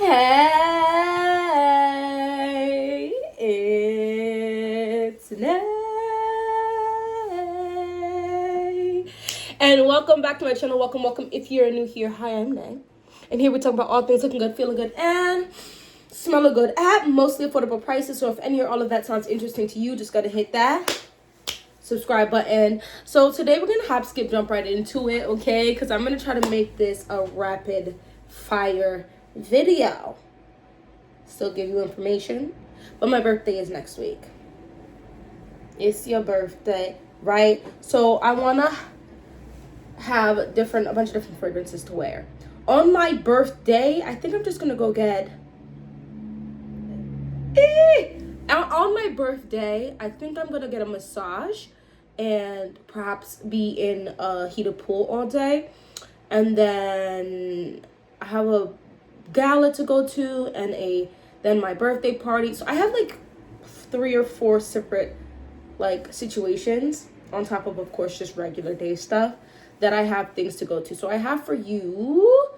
Hey, it's Nay. And welcome back to my channel. Welcome. If you're new here, hi, I'm Nay. And here we talk about all things looking good, feeling good, and smelling good at mostly affordable prices. So if any or all of that sounds interesting to you, just gotta hit that subscribe button. So today we're gonna hop, skip, jump right into it, okay? Because I'm gonna try to make this a rapid fire video. Still give you information, but my birthday is next week. It's your birthday, right? So I wanna have a bunch of different fragrances to wear. On my birthday, I think I'm just gonna go get on my birthday, I think I'm gonna get a massage and perhaps be in a heated pool all day, and then I have a gala to go to and then my birthday party. So I have like 3 or 4 separate like situations on top of course just regular day stuff that I have things to go to. So I have for you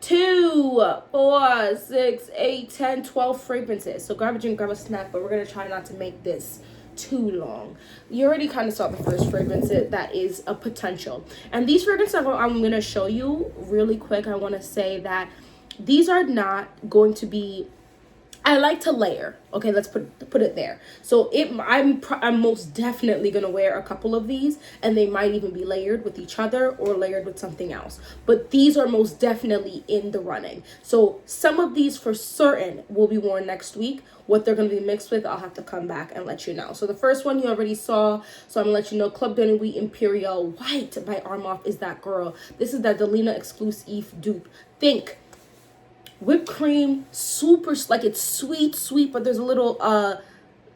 2, 4, 6, 8, 10, 12 fragrances. So grab a drink, grab a snack, but we're gonna try not to make this too long. You already kind of saw the first fragrance that is a potential. And these fragrances I'm gonna show you really quick. I want to say that these are not going to be, I like to layer. Okay, let's put it there. So I'm most definitely gonna wear a couple of these, and they might even be layered with each other or layered with something else. But these are most definitely in the running. So some of these for certain will be worn next week. What they're gonna be mixed with, I'll have to come back and let you know. So the first one you already saw. So I'm gonna let you know, Club de Nuit Imperial White by Armaf is that girl. This is that Delina exclusive dupe. Think whipped cream, super, like it's sweet, but there's a little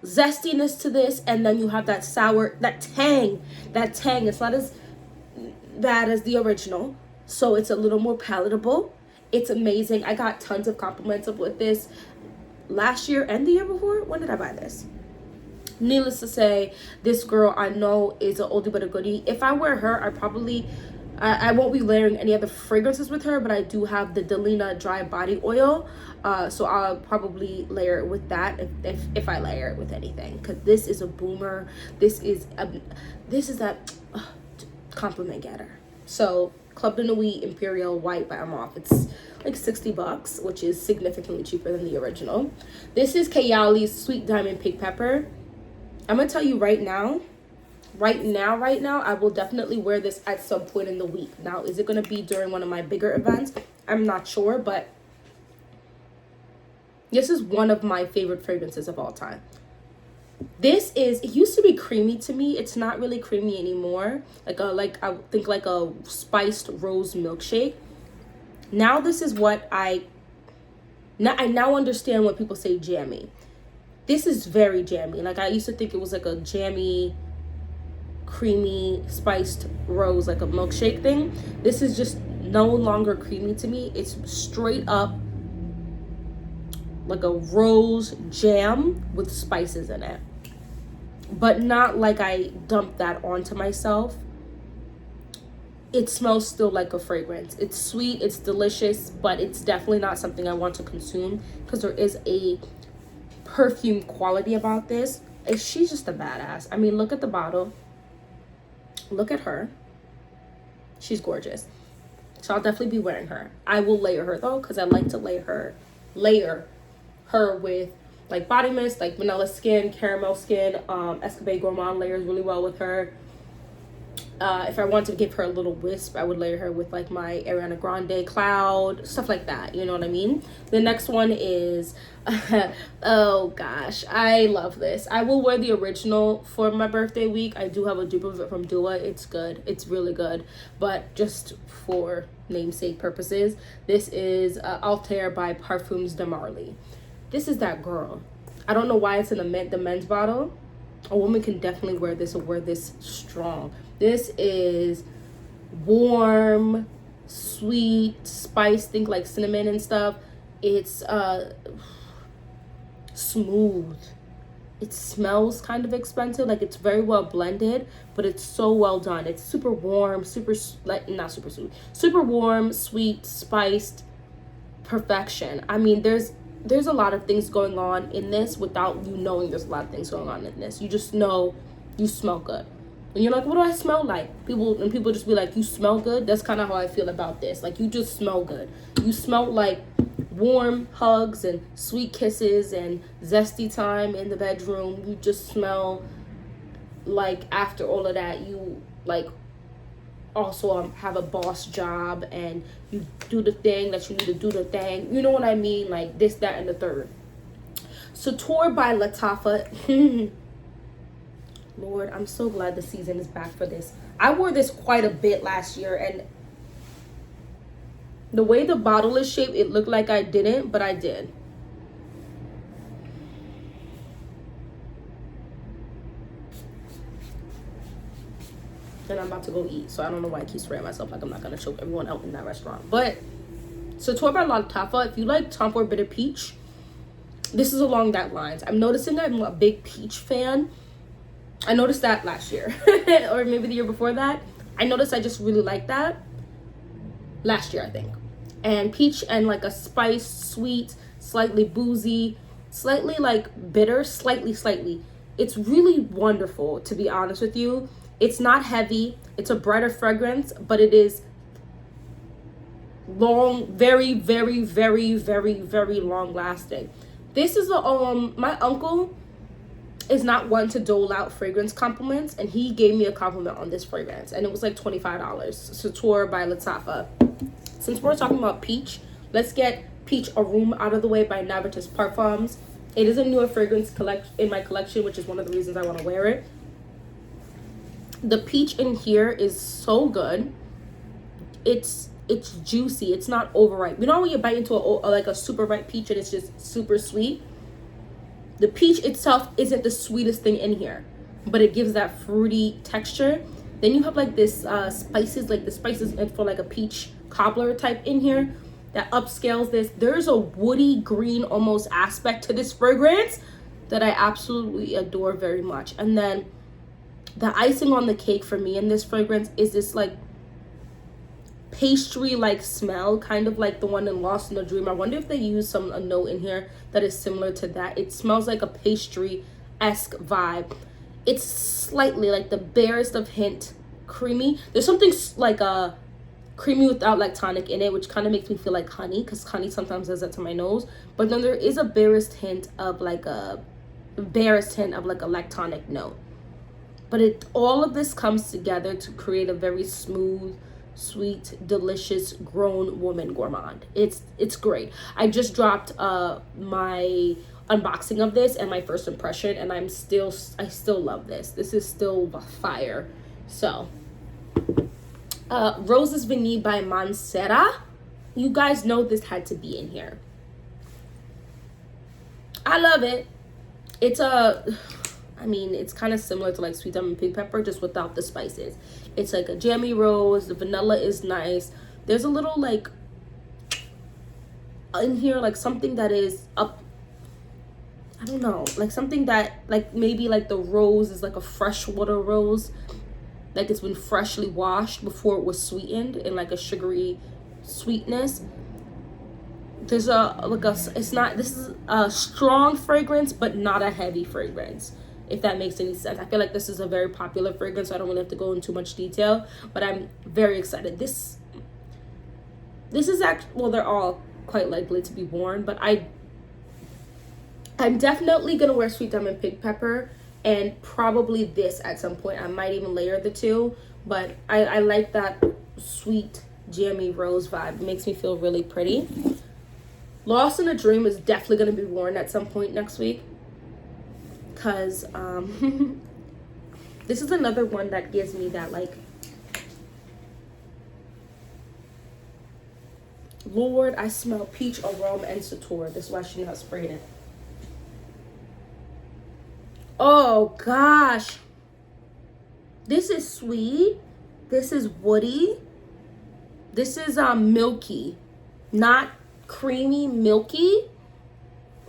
zestiness to this, and then you have that sour, that tang. It's not as bad as the original, so it's a little more palatable. It's amazing. I got tons of compliments with this last year and the year before. When did I buy this? Needless to say, this girl I know is an oldie but a goodie. If I wear her, I won't be layering any other fragrances with her, but I do have the Delina dry body oil, so I'll probably layer it with that if I layer it with anything, because this is a boomer. This is that compliment getter. So Club de Nuit Imperial White by Armaf. It's like $60, which is significantly cheaper than the original. This is Kayali's Sweet Diamond Pink Pepper. I'm gonna tell you right now, I will definitely wear this at some point in the week. Now, is it going to be during one of my bigger events? I'm not sure, but this is one of my favorite fragrances of all time. It used to be creamy to me. It's not really creamy anymore. I think like a spiced rose milkshake. Now this is what I now understand when people say jammy. This is very jammy. Like I used to think it was like a jammy, creamy spiced rose, like a milkshake thing. This is just no longer creamy to me. It's straight up like a rose jam with spices in it, but not like I dumped that onto myself. It smells still like a fragrance. It's sweet, it's delicious, but it's definitely not something I want to consume, because there is a perfume quality about this. She's just a badass. I mean, look at the bottle. Look at her. She's gorgeous. So I'll definitely be wearing her. I will layer her though, because I like to layer her with like body mist, like vanilla skin, caramel skin. Escapade Gourmand layers really well with her. If I want to give her a little wisp, I would layer her with like my Ariana Grande Cloud, stuff like that. You know what I mean? The next one is, oh gosh, I love this. I will wear the original for my birthday week. I do have a dupe of it from Dua. It's good. It's really good. But just for namesake purposes, this is Altair by Parfums de Marly. This is that girl. I don't know why it's in the men's bottle. A woman can definitely wear this, or wear this strong. This is warm, sweet, spice, think like cinnamon and stuff. It's smooth. It smells kind of expensive, like it's very well blended, but it's so well done. It's super warm, super warm, sweet, spiced, perfection. I mean, there's a lot of things going on in this without you knowing there's a lot of things going on in this. You just know you smell good. And you're like, what do I smell like? People just be like, you smell good. That's kind of how I feel about this. Like, you just smell good. You smell like warm hugs and sweet kisses and zesty time in the bedroom. You just smell like after all of that, you like also have a boss job and you do the thing that you need to do the thing. You know what I mean? Like this, that, and the third. Sator by Lattafa. Lord, I'm so glad the season is back for this. I wore this quite a bit last year, and the way the bottle is shaped, it looked like I didn't, but I did. And I'm about to go eat, so I don't know why I keep spraying myself like I'm not going to choke everyone out in that restaurant. But Sator by Lattafa, if you like Tom Ford Bitter Peach, this is along that lines. I'm noticing I'm a big peach fan. I noticed that last year or maybe the year before that. I noticed I just really like that last year, I think. And peach and like a spice, sweet, slightly boozy, slightly like bitter, slightly. It's really wonderful, to be honest with you. It's not heavy. It's a brighter fragrance, but it is long, very long lasting. This is my uncle is not one to dole out fragrance compliments, and he gave me a compliment on this fragrance, and it was like $25. Sator by Lattafa. Since we're talking about peach, let's get Peach Arôme out of the way by Navitus Parfums. It is a newer fragrance in my collection, which is one of the reasons I want to wear it. The peach in here is so good. It's juicy. It's not overripe. You know when you bite into a super ripe peach and it's just super sweet? The peach itself isn't the sweetest thing in here, but it gives that fruity texture. Then you have like this spices, like the spices for like a peach cobbler type in here that upscales this. There's a woody green almost aspect to this fragrance that I absolutely adore very much. And then the icing on the cake for me in this fragrance is this like pastry like smell, kind of like the one in Lost in a Dream. I wonder if they use a note in here that is similar to that. It smells like a pastry-esque vibe. It's slightly like the barest of hint creamy. There's something like a creamy without lactonic in it, which kind of makes me feel like honey, because honey sometimes does that to my nose. But then there is a barest hint of like a lactonic note. But all of this comes together to create a very smooth, sweet, delicious grown woman gourmand. It's great. I just dropped my unboxing of this and my first impression, and I still love this. This is still fire. So Roses Vanille by Mansera. You guys know this had to be in here. I love it. It's it's kind of similar to like Sweet Lemon Pink Pepper, just without the spices. It's like a jammy rose. The vanilla is nice. There's a little like in here, like something that is up, I don't know, like something that like maybe like the rose is like a freshwater rose, like it's been freshly washed before it was sweetened in like a sugary sweetness. There's this is a strong fragrance, but not a heavy fragrance, if that makes any sense. I feel like this is a very popular fragrance, so I don't really have to go into much detail, but I'm very excited. This is actually, well, they're all quite likely to be worn, but I'm definitely gonna wear Sweet Lemon Pink Pepper and probably this at some point. I might even layer the two, but I like that sweet jammy rose vibe. It makes me feel really pretty. Lost in a Dream is definitely gonna be worn at some point next week, because this is another one that gives me that like, Lord, I smell peach aroma and Sator. This is why I shouldn't have sprayed it. Oh gosh, this is sweet. This is woody. This is milky, not creamy, milky.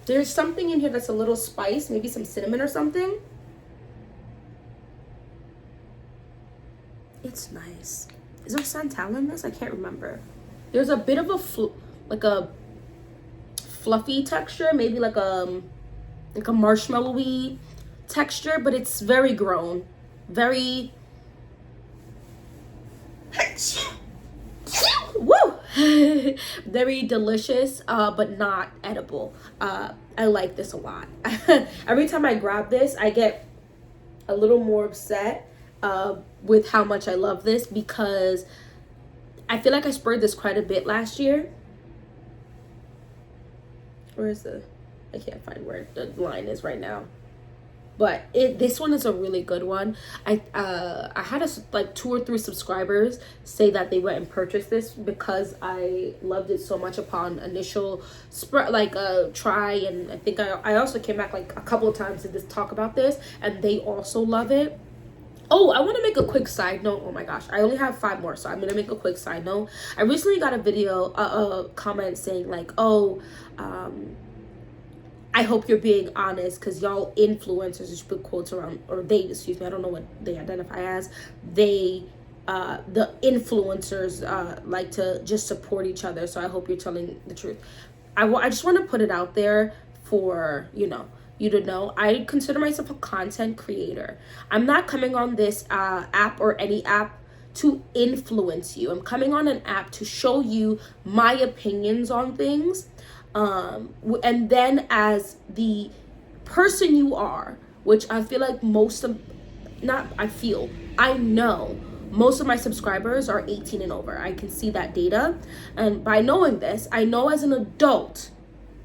There's something in here that's a little spice, maybe some cinnamon or something. It's nice. Is there santal in this? I can't remember. There's a bit of a fluffy texture, maybe like a marshmallowy texture, but it's very grown, very woo very delicious, but not edible. I like this a lot. Every time I grab this, I get a little more upset with how much I love this, because I feel like I sprayed this quite a bit last year. I can't find where the line is right now. But this one is a really good one. I had like 2 or 3 subscribers say that they went and purchased this because I loved it so much upon initial try, and I think I also came back like a couple of times to talk about this, and they also love it. Oh, I want to make a quick side note. Oh my gosh, I only have 5 more, so I'm gonna make a quick side note. I recently got a video, a comment saying like, oh, I hope you're being honest, because y'all influencers, just put quotes around, or they, excuse me, I don't know what they identify as. They, the influencers like to just support each other. So I hope you're telling the truth. I just want to put it out there for, you to know. I consider myself a content creator. I'm not coming on this app or any app to influence you. I'm coming on an app to show you my opinions on things. And then as the person you are, which I feel like I know most of my subscribers are 18 and over. I can see that data. And by knowing this, I know as an adult,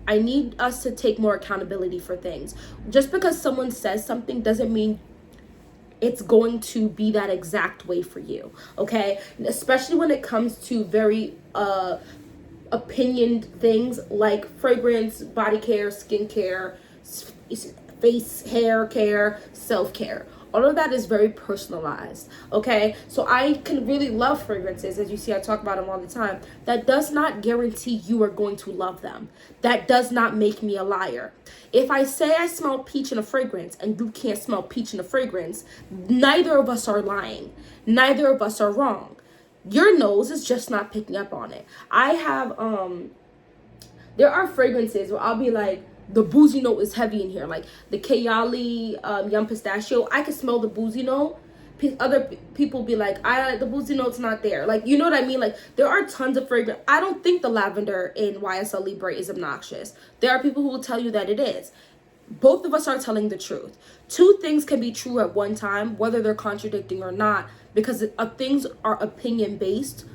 I need us to take more accountability for things. Just because someone says something doesn't mean it's going to be that exact way for you, okay? Especially when it comes to very opinioned things like fragrance, body care, skincare, face, hair care, self-care. All of that is very personalized, okay? So I can really love fragrances. As you see, I talk about them all the time. That does not guarantee you are going to love them. That does not make me a liar. If I say I smell peach in a fragrance and you can't smell peach in a fragrance, neither of us are lying. Neither of us are wrong. Your nose is just not picking up on it. I have, there are fragrances where I'll be like, the boozy note is heavy in here. Like the Kayali Yum Pistachio, I can smell the boozy note. Other people be like, the boozy note's not there. Like, you know what I mean? Like, there are tons of fragrance. I don't think the lavender in YSL Libre is obnoxious. There are people who will tell you that it is. Both of us are telling the truth. 2 things can be true at one time, whether they're contradicting or not, because things are opinion based.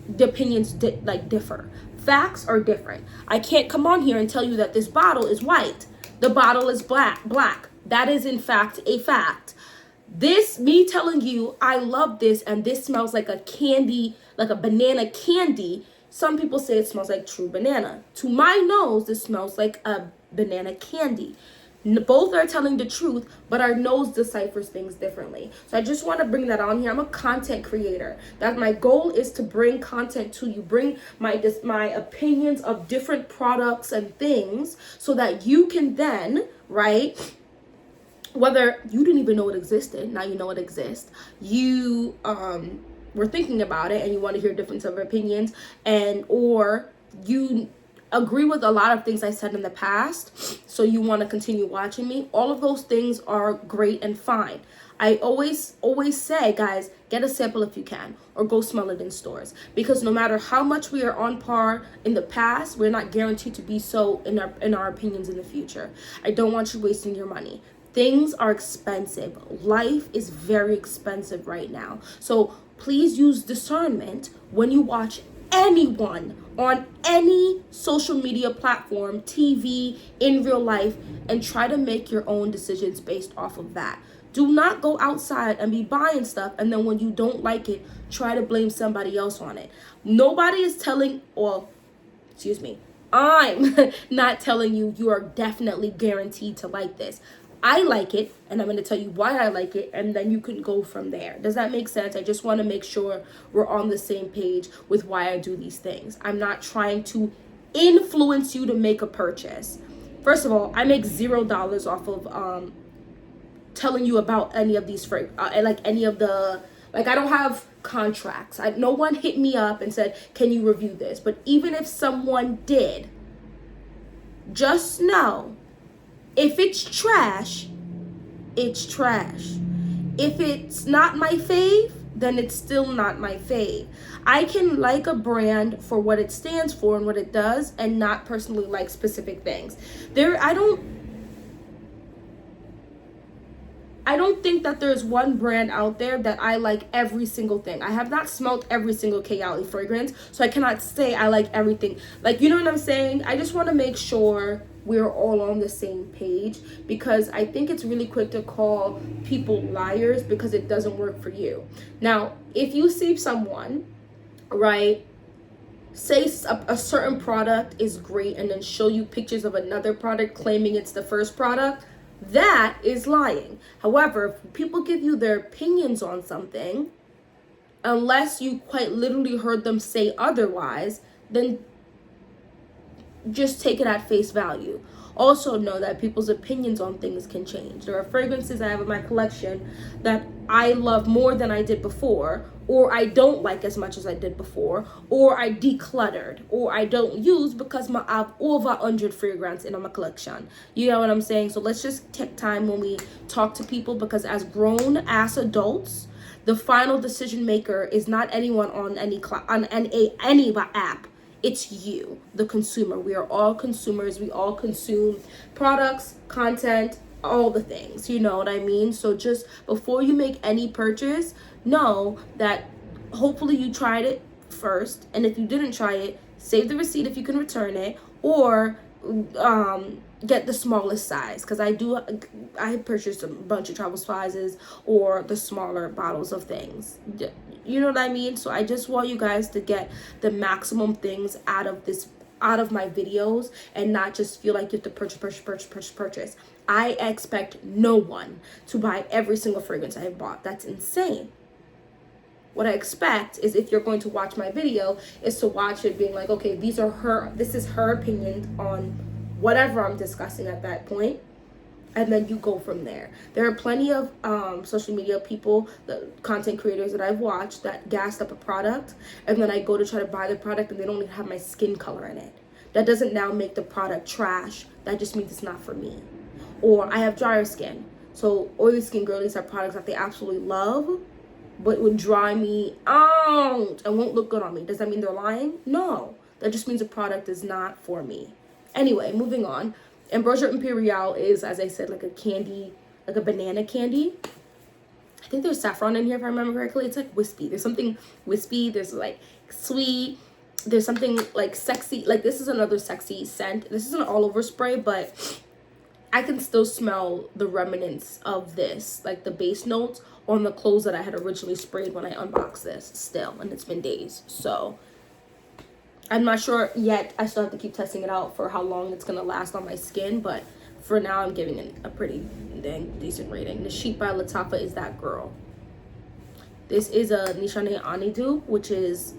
The opinions differ. Facts are different. I can't come on here and tell you that this bottle is white. The bottle is black. That is in fact a fact. Me telling you I love this and this smells like a candy, like a banana candy. Some people say it smells like true banana. To my nose, this smells like a banana candy. Both are telling the truth, but our nose deciphers things differently. So I just want to bring that on here. I'm a content creator. That my goal is to bring content to you, bring my opinions of different products and things, so that you can then, right, whether you didn't even know it existed, now you know it exists. You were thinking about it and you want to hear difference of opinions, or you agree with a lot of things I said in the past, so you want to continue watching me. All of those things are great and fine. I always say, guys, get a sample if you can, or go smell it in stores, because no matter how much we are on par in the past, we're not guaranteed to be so in our opinions in the future. I don't want you wasting your money. Things are expensive. Life is very expensive right now. So please use discernment when you watch anyone on any social media platform, TV, in real life, and try to make your own decisions based off of that. Do not go outside and be buying stuff, and then when you don't like it, try to blame somebody else on it. Nobody is telling, I'm not telling you are definitely guaranteed to like this. I like it, and I'm going to tell you why I like it, and then you can go from there. Does that make sense? I just want to make sure we're on the same page with why I do these things. I'm not trying to influence you to make a purchase. First of all, I make $0 off of telling you about any of these I don't have contracts. No one hit me up and said, can you review this? But even if someone did, just know, if it's trash, it's trash. If it's not my fave, then it's still not my fave. I can like a brand for what it stands for and what it does, and not personally like specific things. I don't think that there's one brand out there that I like every single thing. I have not smelled every single Kayali fragrance, so I cannot say I like everything. Like, you know what I'm saying? I just want to make sure we're all on the same page, because I think it's really quick to call people liars because it doesn't work for you. Now, if you see someone, right, say a certain product is great and then show you pictures of another product claiming it's the first product, that is lying. However, if people give you their opinions on something, unless you quite literally heard them say otherwise, then just take it at face value. Also know that people's opinions on things can change. There are fragrances I have in my collection that I love more than I did before, or I don't like as much as I did before, or I decluttered, or I don't use because I have over 100 fragrance in my collection. You know what I'm saying? So let's just take time when we talk to people, because as grown ass adults, the final decision maker is not anyone on any app. It's you, the consumer. We are all consumers. We all consume products, content, all the things. You know what I mean? So just before you make any purchase, know that hopefully you tried it first. And if you didn't try it, save the receipt if you can return it, or get the smallest size, because I purchased a bunch of travel sizes or the smaller bottles of things. You know what I mean? So I just want you guys to get the maximum things out of my videos, and not just feel like you have to purchase. I expect no one to buy every single fragrance I have bought. That's insane. What I expect is, if you're going to watch my video, is to watch it being like, okay, this is her opinion on whatever I'm discussing at that point, and then you go from there. There are plenty of social media people, the content creators that I've watched, that gassed up a product, and then I go to try to buy the product and they don't even have my skin color in it. That doesn't now make the product trash. That just means it's not for me. Or I have drier skin, so oily skin girlies have products that they absolutely love, but would dry me out and won't look good on me. Does that mean they're lying? No. That just means the product is not for me. Anyway, moving on. Ambrosia Imperial is, as I said, like a candy, like a banana candy. I think there's saffron in here, if I remember correctly. It's like wispy. There's something wispy. There's like sweet. There's something like sexy. Like, this is another sexy scent. This is an all over spray, but I can still smell the remnants of this, like the base notes on the clothes that I had originally sprayed when I unboxed this still, and it's been days. So I'm not sure yet. I still have to keep testing it out for how long it's going to last on my skin, but for now I'm giving it a pretty dang decent rating. The Sheet by Lattafa is that girl. This is a Nishane Anidu, which is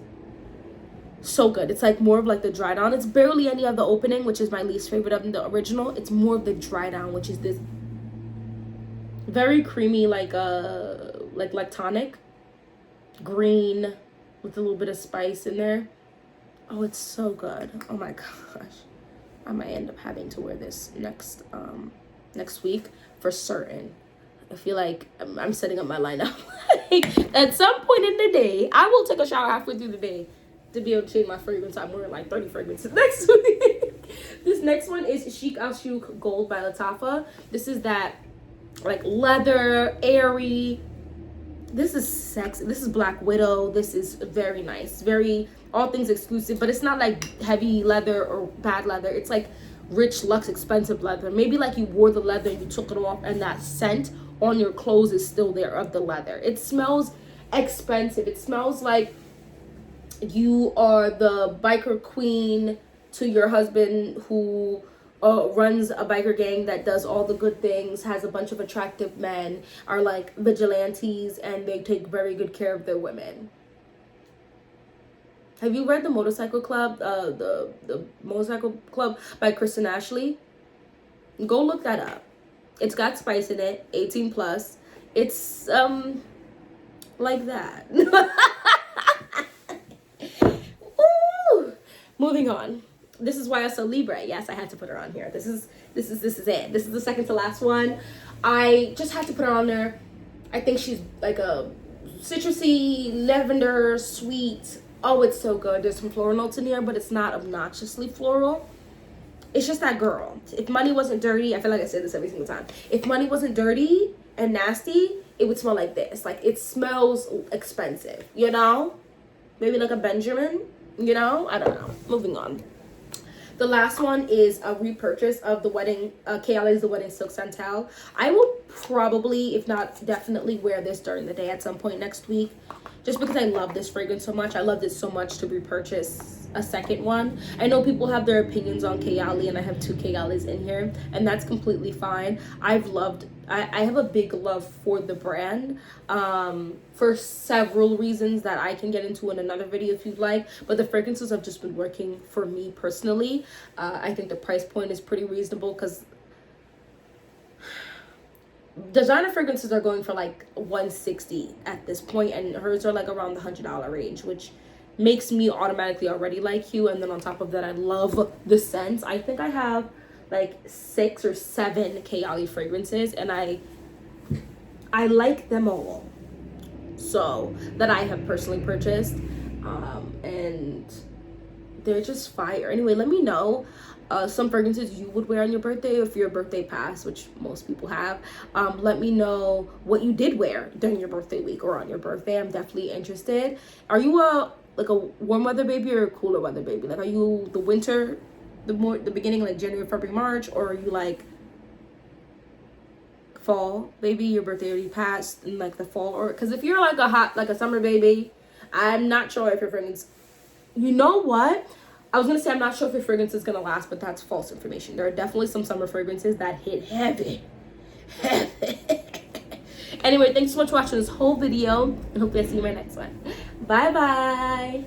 so good. It's like more of like the dry down. It's barely any of the opening, which is my least favorite of the original. It's more of the dry down, which is this very creamy, like lactonic green with a little bit of spice in there. Oh, it's so good. Oh my gosh. I might end up having to wear this next week for certain. I feel like I'm setting up my lineup. Like, at some point in the day, I will take a shower halfway through the day to be able to change my fragrance. I'm wearing like 30 fragrances next week. This next one is Chic Al Chouk Gold by Lattafa. This is that like leather, airy. This is sexy. This is Black Widow. This is very nice. Very all things exclusive, but it's not like heavy leather or bad leather. It's like rich, luxe, expensive leather. Maybe like you wore the leather and you took it off, and that scent on your clothes is still there of the leather. It smells expensive. It smells like you are the biker queen to your husband who runs a biker gang that does all the good things, has a bunch of attractive men, are like vigilantes, and they take very good care of their women. Have you read The Motorcycle Club? The Motorcycle Club by Kristen Ashley? Go look that up. It's got spice in it, 18 plus. It's like that. Woo! Moving on. this is why I saw Libre. Yes, I had to put her on here. This is it. This is the second to last one. I just had to put her on there. I think she's like a citrusy, lavender, sweet. Oh, it's so good. There's some floral notes in here, but it's not obnoxiously floral. It's just that girl. If money wasn't dirty, I feel like I say this every single time. If money wasn't dirty and nasty, it would smell like this. Like, it smells expensive, you know? Maybe like a Benjamin, you know? I don't know. Moving on. The last one is a repurchase of the wedding, Kayali's The Wedding Silk Santal. I will probably, if not definitely, wear this during the day at some point next week. Just because I love this fragrance so much. I loved it so much to repurchase a second one. I know people have their opinions on Kayali, and I have 2 Kayalis in here, and that's completely fine. I have a big love for the brand for several reasons that I can get into in another video if you'd like, but the fragrances have just been working for me personally. I think the price point is pretty reasonable because designer fragrances are going for like $160 at this point, and hers are like around the $100 range, which makes me automatically already like you. And then on top of that, I love the scents. I think I have like 6 or 7 Kayali fragrances, and I like them all, so that I have personally purchased, and they're just fire. Anyway, let me know some fragrances you would wear on your birthday, if your birthday passed, which most people have. Let me know what you did wear during your birthday week or on your birthday. I'm definitely interested. Are you a warm weather baby or a cooler weather baby? Like, are you the winter, the beginning, like January, February, March, or are you like fall baby? Your birthday already passed in like the fall, or because if you're like a summer baby, I'm not sure if your fragrance, you know what? I was gonna say I'm not sure if your fragrance is gonna last, but that's false information. There are definitely some summer fragrances that hit heavy. Anyway, thanks so much for watching this whole video, and hopefully I see you in my next one. Bye bye.